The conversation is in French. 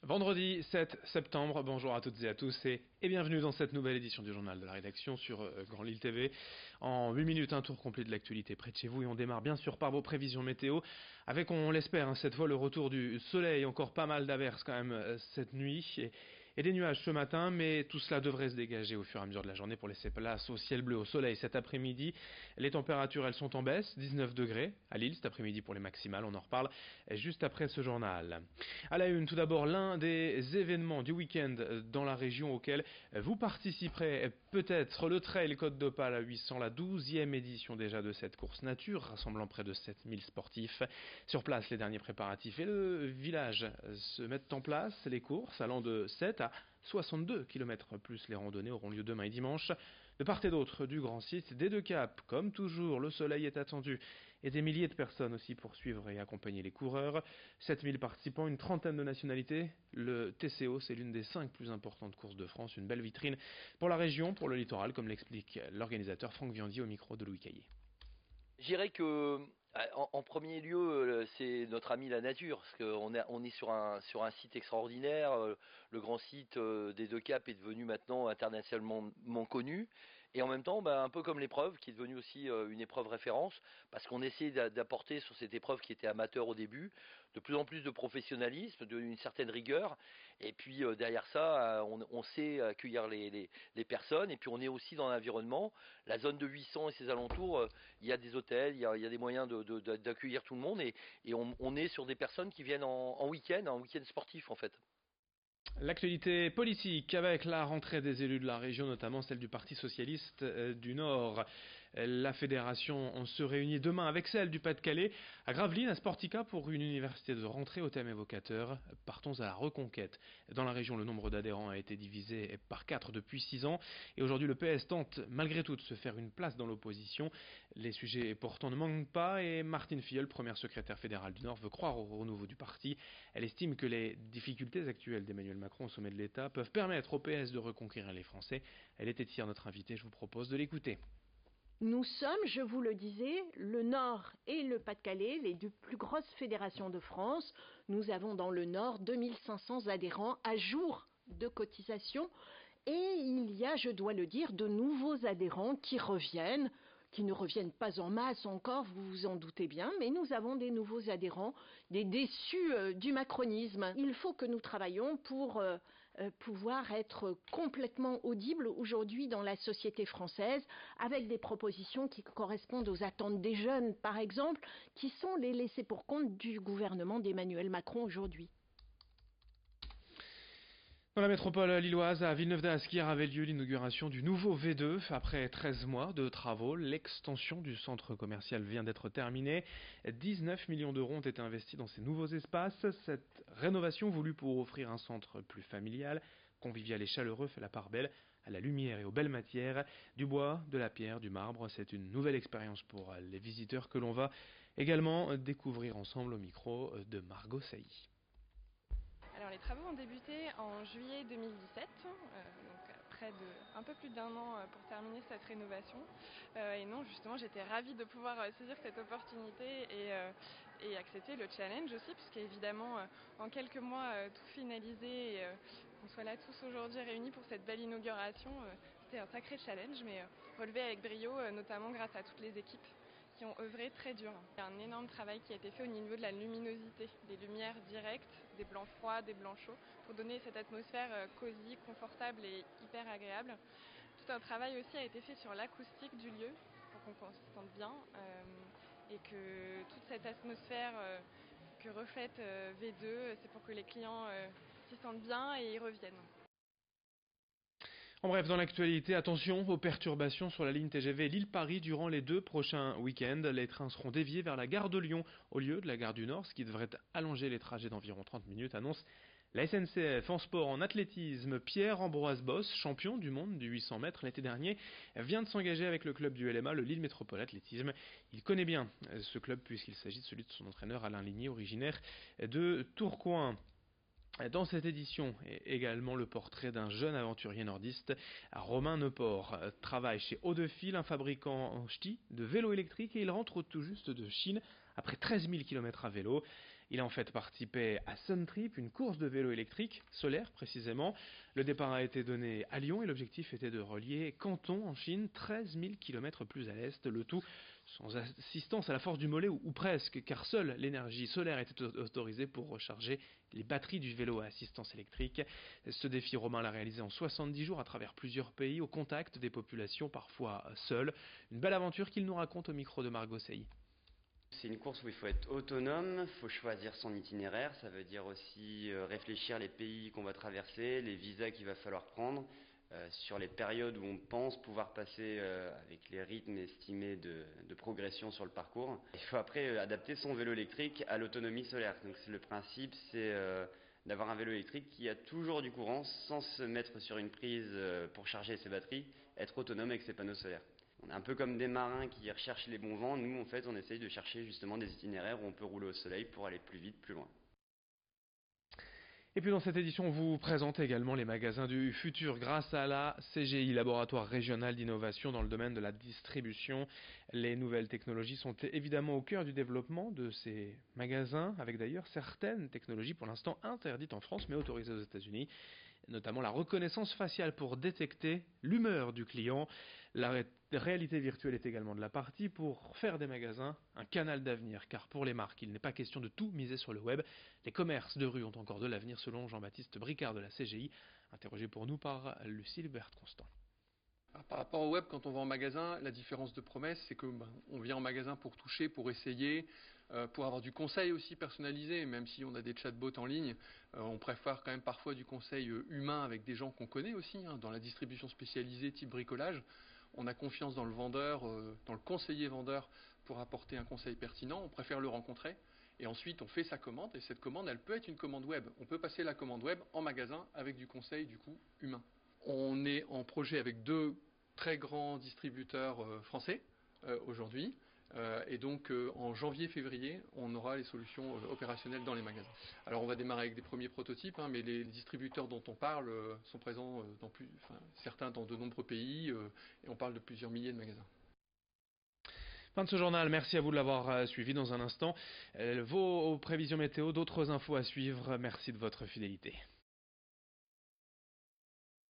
Vendredi 7 septembre, bonjour à toutes et à tous et bienvenue dans cette nouvelle édition du journal de la rédaction sur Grand Lille TV. En 8 minutes, un tour complet de l'actualité près de chez vous et on démarre bien sûr par vos prévisions météo avec, on l'espère, cette fois le retour du soleil, encore pas mal d'averses quand même cette nuit et des nuages ce matin, mais tout cela devrait se dégager au fur et à mesure de la journée pour laisser place au ciel bleu, au soleil cet après-midi. Les températures, elles sont en baisse, 19 degrés à Lille cet après-midi pour les maximales, on en reparle juste après ce journal. À la une, tout d'abord, l'un des événements du week-end dans la région auquel vous participerez peut-être, le Trail Côte d'Opale à 800, la 12e édition déjà de cette course nature, rassemblant près de 7000 sportifs. Sur place, les derniers préparatifs et le village se mettent en place. Les courses allant de 7 à 62 km plus les randonnées auront lieu demain et dimanche. De part et d'autre du grand site, des deux caps, comme toujours, le soleil est attendu et des milliers de personnes aussi pour suivre et accompagner les coureurs. 7000 participants, une trentaine de nationalités. Le TCO, c'est l'une des 5 plus importantes courses de France, une belle vitrine pour la région, pour le littoral, comme l'explique l'organisateur Franck Viandier au micro de Louis Caillé. Je dirais que en premier lieu, c'est notre ami la nature, parce qu'on est sur un site extraordinaire. Le grand site des Deux Caps est devenu maintenant internationalement connu. Et en même temps, un peu comme l'épreuve, qui est devenue aussi une épreuve référence, parce qu'on essaie d'apporter sur cette épreuve qui était amateur au début, de plus en plus de professionnalisme, d'une certaine rigueur. Et puis derrière ça, on sait accueillir les personnes. Et puis on est aussi dans l'environnement. La zone de 800 et ses alentours, il y a des hôtels, il y a des moyens d'accueillir tout le monde. Et on est sur des personnes qui viennent en week-end sportif en fait. L'actualité politique avec la rentrée des élus de la région, notamment celle du Parti socialiste du Nord. La fédération se réunit demain avec celle du Pas-de-Calais à Gravelines, à Sportica, pour une université de rentrée au thème évocateur. Partons à la reconquête. Dans la région, le nombre d'adhérents a été divisé par 4 depuis 6 ans. Et aujourd'hui, le PS tente malgré tout de se faire une place dans l'opposition. Les sujets portants ne manquent pas et Martine Filleul, première secrétaire fédérale du Nord, veut croire au renouveau du parti. Elle estime que les difficultés actuelles d'Emmanuel Macron au sommet de l'État peuvent permettre au PS de reconquérir les Français. Elle était hier notre invitée, je vous propose de l'écouter. Nous sommes, je vous le disais, le Nord et le Pas-de-Calais, les deux plus grosses fédérations de France. Nous avons dans le Nord 2500 adhérents à jour de cotisation. Et il y a, je dois le dire, de nouveaux adhérents qui ne reviennent pas en masse encore, vous vous en doutez bien, mais nous avons des nouveaux adhérents, des déçus du macronisme. Il faut que nous travaillions pour pouvoir être complètement audibles aujourd'hui dans la société française, avec des propositions qui correspondent aux attentes des jeunes, par exemple, qui sont les laissés pour compte du gouvernement d'Emmanuel Macron aujourd'hui. Dans la métropole lilloise, à Villeneuve-d'Ascq, avait lieu l'inauguration du nouveau V2. Après 13 mois de travaux, l'extension du centre commercial vient d'être terminée. 19 millions d'euros ont été investis dans ces nouveaux espaces. Cette rénovation voulue pour offrir un centre plus familial, convivial et chaleureux fait la part belle à la lumière et aux belles matières, du bois, de la pierre, du marbre. C'est une nouvelle expérience pour les visiteurs que l'on va également découvrir ensemble au micro de Margot Sailly. Alors les travaux ont débuté en juillet 2017, donc près de un peu plus d'1 an pour terminer cette rénovation. Et non, justement, j'étais ravie de pouvoir saisir cette opportunité et accepter le challenge aussi, puisqu'évidemment, en quelques mois, tout finalisé et qu'on soit là tous aujourd'hui réunis pour cette belle inauguration, c'était un sacré challenge, mais relevé avec brio, notamment grâce à toutes les équipes qui ont œuvré très dur. Il y a un énorme travail qui a été fait au niveau de la luminosité, des lumières directes, des blancs froids, des blancs chauds, pour donner cette atmosphère cosy, confortable et hyper agréable. Tout un travail aussi a été fait sur l'acoustique du lieu, pour qu'on se sente bien, et que toute cette atmosphère que reflète V2, c'est pour que les clients s'y sentent bien et y reviennent. En bref, dans l'actualité, attention aux perturbations sur la ligne TGV Lille-Paris durant les 2 prochains week-ends. Les trains seront déviés vers la gare de Lyon au lieu de la gare du Nord, ce qui devrait allonger les trajets d'environ 30 minutes, annonce la SNCF. En sport, en athlétisme, Pierre-Ambroise Boss, champion du monde du 800 mètres l'été dernier, vient de s'engager avec le club du LMA, le Lille Métropole Athlétisme. Il connaît bien ce club puisqu'il s'agit de celui de son entraîneur Alain Ligné, originaire de Tourcoing. Dans cette édition, également le portrait d'un jeune aventurier nordiste, Romain Neport. Travaille chez Haut-de-Fil, un fabricant en ch'ti de vélo électrique, et il rentre tout juste de Chine après 13 000 km à vélo. Il a en fait participé à Suntrip, une course de vélo électrique, solaire précisément. Le départ a été donné à Lyon et l'objectif était de relier Canton en Chine, 13 000 km plus à l'est, le tout sans assistance à la force du mollet ou presque, car seule l'énergie solaire était autorisée pour recharger les batteries du vélo à assistance électrique. Ce défi, Romain l'a réalisé en 70 jours à travers plusieurs pays, au contact des populations parfois seules. Une belle aventure qu'il nous raconte au micro de Margot Sey. C'est une course où il faut être autonome, il faut choisir son itinéraire, ça veut dire aussi réfléchir les pays qu'on va traverser, les visas qu'il va falloir prendre, sur les périodes où on pense pouvoir passer avec les rythmes estimés de progression sur le parcours. Il faut après adapter son vélo électrique à l'autonomie solaire. Donc le principe, c'est d'avoir un vélo électrique qui a toujours du courant sans se mettre sur une prise pour charger ses batteries, être autonome avec ses panneaux solaires. On est un peu comme des marins qui recherchent les bons vents. Nous, en fait, on essaye de chercher justement des itinéraires où on peut rouler au soleil pour aller plus vite, plus loin. Et puis dans cette édition, on vous présente également les magasins du futur grâce à la CGI, Laboratoire Régional d'Innovation dans le domaine de la distribution. Les nouvelles technologies sont évidemment au cœur du développement de ces magasins, avec d'ailleurs certaines technologies pour l'instant interdites en France mais autorisées aux États-Unis, notamment la reconnaissance faciale pour détecter l'humeur du client. La réalité virtuelle est également de la partie pour faire des magasins un canal d'avenir, car pour les marques, il n'est pas question de tout miser sur le web. Les commerces de rue ont encore de l'avenir, selon Jean-Baptiste Bricard de la CGI, interrogé pour nous par Lucille Berthe-Constant. Par rapport au web, quand on va en magasin, la différence de promesse, c'est que on vient en magasin pour toucher, pour essayer, pour avoir du conseil aussi personnalisé. Même si on a des chatbots en ligne, on préfère quand même parfois du conseil humain avec des gens qu'on connaît aussi. Dans la distribution spécialisée type bricolage, on a confiance dans le vendeur, dans le conseiller vendeur pour apporter un conseil pertinent. On préfère le rencontrer. Et ensuite, on fait sa commande. Et cette commande, elle peut être une commande web. On peut passer la commande web en magasin avec du conseil, du coup, humain. On est en projet avec 2 très grands distributeurs français aujourd'hui. Et donc en janvier-février, on aura les solutions opérationnelles dans les magasins. Alors on va démarrer avec des premiers prototypes, mais les distributeurs dont on parle sont présents certains dans de nombreux pays, et on parle de plusieurs milliers de magasins. Fin de ce journal, merci à vous de l'avoir suivi. Dans un instant, vos prévisions météo, d'autres infos à suivre. Merci de votre fidélité.